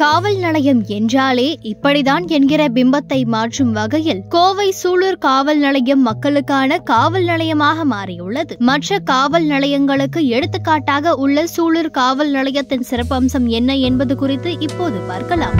காவல் நிலையம் என்றாலே இப்படிதான் என்கிற பிம்பத்தை மாற்றும் வகையில் கோவை சூலூர் காவல் நிலையம் மக்களுக்கான காவல் நிலையமாக மாறியுள்ளது. மற்ற காவல் நிலையங்களுக்கு எடுத்துக்காட்டாக உள்ள சூலூர் காவல் நிலையத்தின் சிறப்பம்சம் என்ன என்பது குறித்து இப்போது பார்க்கலாம்.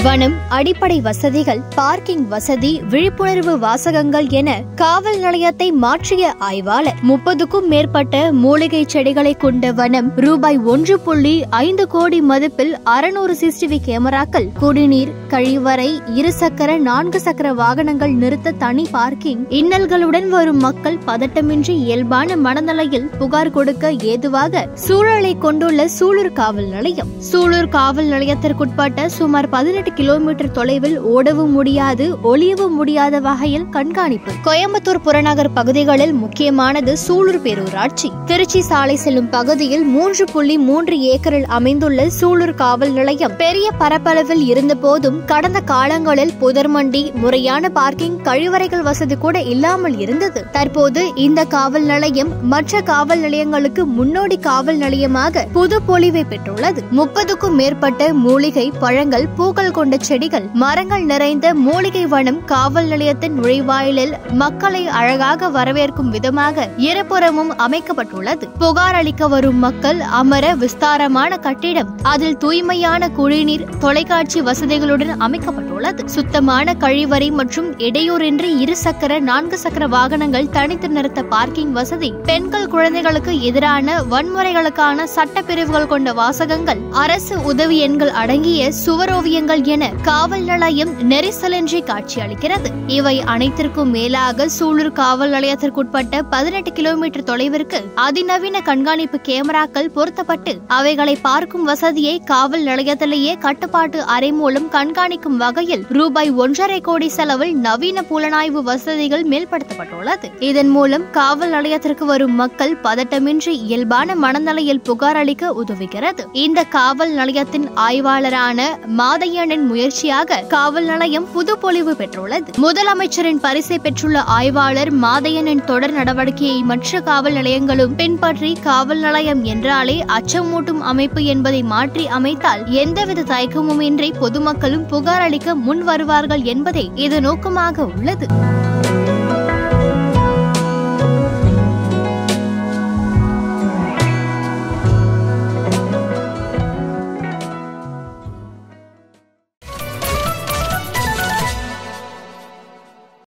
வனம், அடிப்படை வசதிகள், பார்க்கிங் வசதி, விழிப்புணர்வு வாசகங்கள் என காவல் நிலையத்தை மாற்றிய ஆய்வாளர் 30க்கும் மேற்பட்ட மூலிகை செடிகளை கொண்ட வனம், ரூபாய் 1.5 கோடி மதிப்பில் 600 CCTV கேமராக்கள், குடிநீர், கழிவறை, 2 சக்கர 4 சக்கர வாகனங்கள் நிறுத்த தனி பார்க்கிங், இன்னல்களுடன் வரும் மக்கள் பதட்டமின்றி இயல்பான மனநிலையில் புகார் கொடுக்க ஏதுவாக சூழலை கொண்டுள்ள சூலூர் காவல் நிலையம். சூலூர் காவல் நிலையத்திற்குட்பட்ட சுமார் 18 கிலோமீட்டர் தொலைவில் ஓடவும் முடியாது, ஒளியவும் முடியாத வகையில் கண்காணிப்பு. கோயம்புத்தூர் புறநகர் பகுதிகளில் முக்கியமானது சூலூர் பேரூராட்சி. திருச்சி சாலை செல்லும் பகுதியில் 3.3 ஏக்கரில் அமைந்துள்ள சூலூர் காவல் நிலையம் பெரிய பரப்பளவில் இருந்த போதும் கடந்த காலங்களில் புதர்மண்டி, முறையான பார்க்கிங், கழிவறைகள் வசதி கூட இல்லாமல் இருந்தது. தற்போது இந்த காவல் நிலையம் மற்ற காவல் நிலையங்களுக்கு முன்னோடி காவல் நிலையமாக புது பொலிவை பெற்றுள்ளது. 30க்கும் மேற்பட்ட மூலிகை, பழங்கள், பூக்கள் கொண்ட செடிகள், மரங்கள் நிறைந்த மூலிகை வனம் காவல் நிலையத்தின் நுழைவாயிலில் மக்களை அழகாக வரவேற்கும் விதமாக இருபுறமும் அமைக்கப்பட்டுள்ளது. புகார் அளிக்க வரும் மக்கள் அமர விஸ்தாரமான கட்டிடம், அதில் தூய்மையான குடிநீர், தொலைக்காட்சி வசதிகளுடன் அமைக்கப்பட்டுள்ளது. சுத்தமான கழிவறை மற்றும் இடையூறின்றி 2 சக்கர 4 சக்கர வாகனங்கள் தனித்து நிறுத்த பார்க்கிங் வசதி, பெண்கள், குழந்தைகளுக்கு எதிரான வன்முறைகளுக்கான சட்ட பிரிவுகள் கொண்ட வாசகங்கள், அரசு உதவி எண்கள் அடங்கிய சுவரோவியங்கள் என காவல் நிலையம் நெரிசலின்றி காட்சியளிக்கிறது. இவை அனைத்திற்கும் மேலாக சூலூர் காவல் நிலையத்திற்குட்பட்ட 18 கிலோமீட்டர் தொலைவிற்கு அதிநவீன கண்காணிப்பு கேமராக்கள் பொருத்தப்பட்டு அவைகளை பார்க்கும் வசதியை காவல் நிலையத்திலேயே கட்டுப்பாட்டு அறை மூலம் கண்காணிக்கும் வகையில் ரூபாய் 1.5 கோடி செலவில் நவீன புலனாய்வு வசதிகள் மேம்படுத்தப்பட்டுள்ளது. இதன் மூலம் காவல் நிலையத்திற்கு வரும் மக்கள் பதட்டமின்றி இயல்பான மனநிலையில் புகார் அளிக்க உதவுகிறது. இந்த காவல் நிலையத்தின் ஆய்வாளரான மாதையனின் முயற்சியாக காவல் நிலையம் புது பொலிவு பெற்றுள்ளது. முதலமைச்சரின் பரிசை பெற்றுள்ள ஆய்வாளர் மாதையனின் தொடர் நடவடிக்கையை மற்ற காவல் நிலையங்களும் பின்பற்றி காவல் நிலையம் என்றாலே அச்சமூட்டும் அமைப்பு என்பதை மாற்றி அமைத்தால் எந்தவித தயக்கமுமின்றி பொதுமக்களும் புகார் அளிக்க முன் வருவார்கள் என்பதே இது நோக்கமாக உள்ளது.